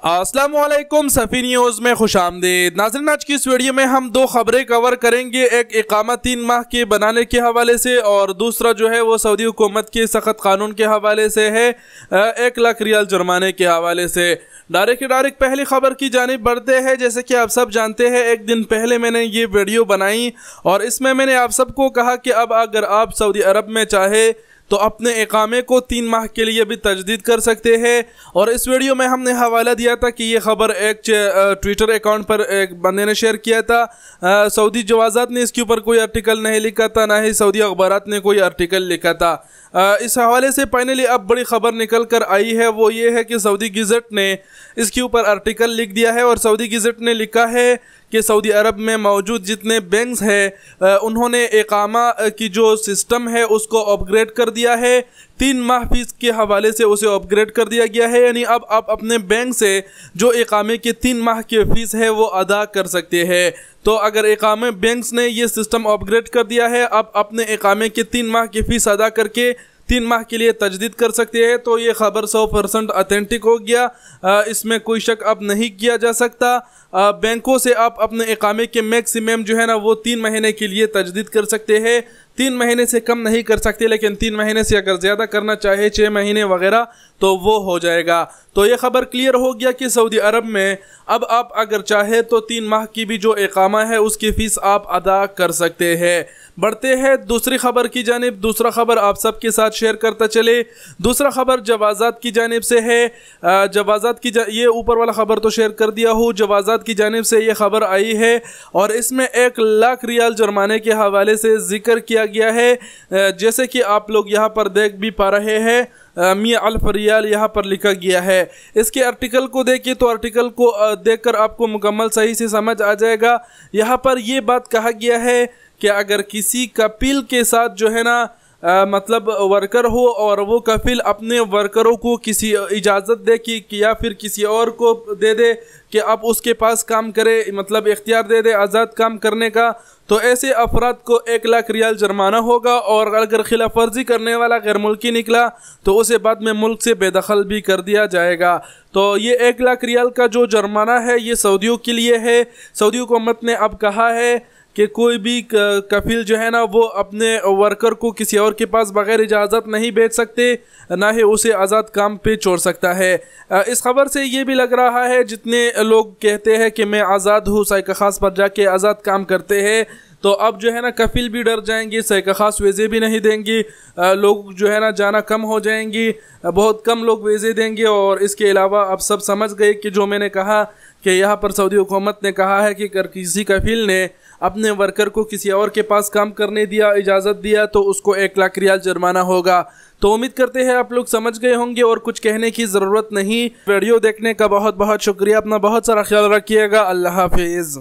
अस्सलाम वालेकुम, सफ़ी न्यूज़ में खुशामदीद। नाज़रीन, आज की इस वीडियो में हम दो खबरें कवर करेंगे। एक इकामा 3 माह के बनाने के हवाले से और दूसरा जो है वो सऊदी हुकूमत के सख्त कानून के हवाले से है, 1 लाख रियाल जुर्माने के हवाले से। डायरेक्ट पहली खबर की जानिब बढ़ते हैं। जैसे कि आप सब जानते हैं, एक दिन पहले मैंने ये वीडियो बनाई और इसमें मैंने आप सबको कहा कि अब अगर आप सऊदी अरब में चाहे तो अपने इकामे को 3 माह के लिए भी तजदीद कर सकते हैं। और इस वीडियो में हमने हवाला दिया था कि ये खबर एक ट्विटर अकाउंट पर एक बंदे ने शेयर किया था। सऊदी जवाज़ात ने इसके ऊपर कोई आर्टिकल नहीं लिखा था, ना ही सऊदी अखबारात ने कोई आर्टिकल लिखा था। इस हवाले से फाइनली अब बड़ी खबर निकल कर आई है, वो ये है कि सऊदी गज़ट ने इसके ऊपर आर्टिकल लिख दिया है। और सऊदी गज़ट ने लिखा है कि सऊदी अरब में मौजूद जितने बैंक्स हैं उन्होंने इकामा की जो सिस्टम है उसको अपग्रेड कर दिया है। 3 माह फीस के हवाले से उसे अपग्रेड कर दिया गया है, यानी अब आप अपने बैंक से जो इकामे के 3 माह की फ़ीस है वो अदा कर सकते हैं। तो अगर इकामे बैंक्स ने ये सिस्टम अपग्रेड कर दिया है, आप अपने इकामे के 3 माह की फ़ीस अदा करके 3 माह के लिए तजदीद कर सकते हैं। तो ये खबर 100% ऑथेंटिक हो गया, इसमें कोई शक अब नहीं किया जा सकता। बैंकों से आप अपने इकामे के मैक्सिमम जो है ना वो 3 महीने के लिए तजदीद कर सकते हैं। 3 महीने से कम नहीं कर सकते, लेकिन 3 महीने से अगर ज़्यादा करना चाहे 6 महीने वगैरह तो वो हो जाएगा। तो ये खबर क्लियर हो गया कि सऊदी अरब में अब आप अगर चाहे तो 3 माह की भी जो इकामा है उसकी फ़ीस आप अदा कर सकते हैं। बढ़ते हैं दूसरी खबर की जानिब। दूसरा खबर आप सबके साथ शेयर करता चले। दूसरा खबर जवाज़ात की जानिब से है। जवाज़ात की ये ऊपर वाला खबर तो शेयर कर दिया हूँ, जवाज़ात की जानिब से ये खबर आई है और इसमें 1 लाख रियाल जुर्माने के हवाले से ज़िक्र किया गया है। जैसे कि आप लोग यहाँ पर देख भी पा रहे हैं, मिया अल्फ रियाल यहाँ पर लिखा गया है। इसके आर्टिकल को देखिए तो आर्टिकल को देखकर आपको मुकम्मल सही से समझ आ जाएगा। यहाँ पर ये बात कहा गया है कि अगर किसी कफील के साथ जो है ना मतलब वर्कर हो और वो कफील अपने वर्करों को किसी इजाज़त दे कि या फिर किसी और को दे दे कि आप उसके पास काम करे, मतलब इख्तियार दे दे आज़ाद काम करने का, तो ऐसे अफराद को 1 लाख रियाल जुर्माना होगा। और अगर खिलाफ वर्जी करने वाला गैर मुल्की निकला तो उसे बाद में मुल्क से बेदखल भी कर दिया जाएगा। तो ये 1 लाख रियाल का जो जुर्माना है ये सऊदियों के लिए है। सऊदी हुकूमत ने अब कहा है कि कोई भी कफील जो है ना वो अपने वर्कर को किसी और के पास बगैर इजाज़त नहीं भेज सकते, ना ही उसे आज़ाद काम पे छोड़ सकता है। इस खबर से ये भी लग रहा है जितने लोग कहते हैं कि मैं आज़ाद हूँ, साइका ख़ास पर जाके आज़ाद काम करते हैं, तो अब जो है ना कफील भी डर जाएंगे, साइका ख़ास वीज़े भी नहीं देंगे, लोग जो है ना जाना कम हो जाएंगी, बहुत कम लोग वीज़े देंगे। और इसके अलावा अब सब समझ गए कि जो मैंने कहा कि यहाँ पर सऊदी हुकूमत ने कहा है कि अगर किसी कफील ने अपने वर्कर को किसी और के पास काम करने दिया, इजाज़त दिया, तो उसको 1 लाख रियाल जुर्माना होगा। तो उम्मीद करते हैं आप लोग समझ गए होंगे और कुछ कहने की ज़रूरत नहीं। वीडियो देखने का बहुत बहुत शुक्रिया। अपना बहुत सारा ख्याल रखिएगा। अल्लाह हाफिज़।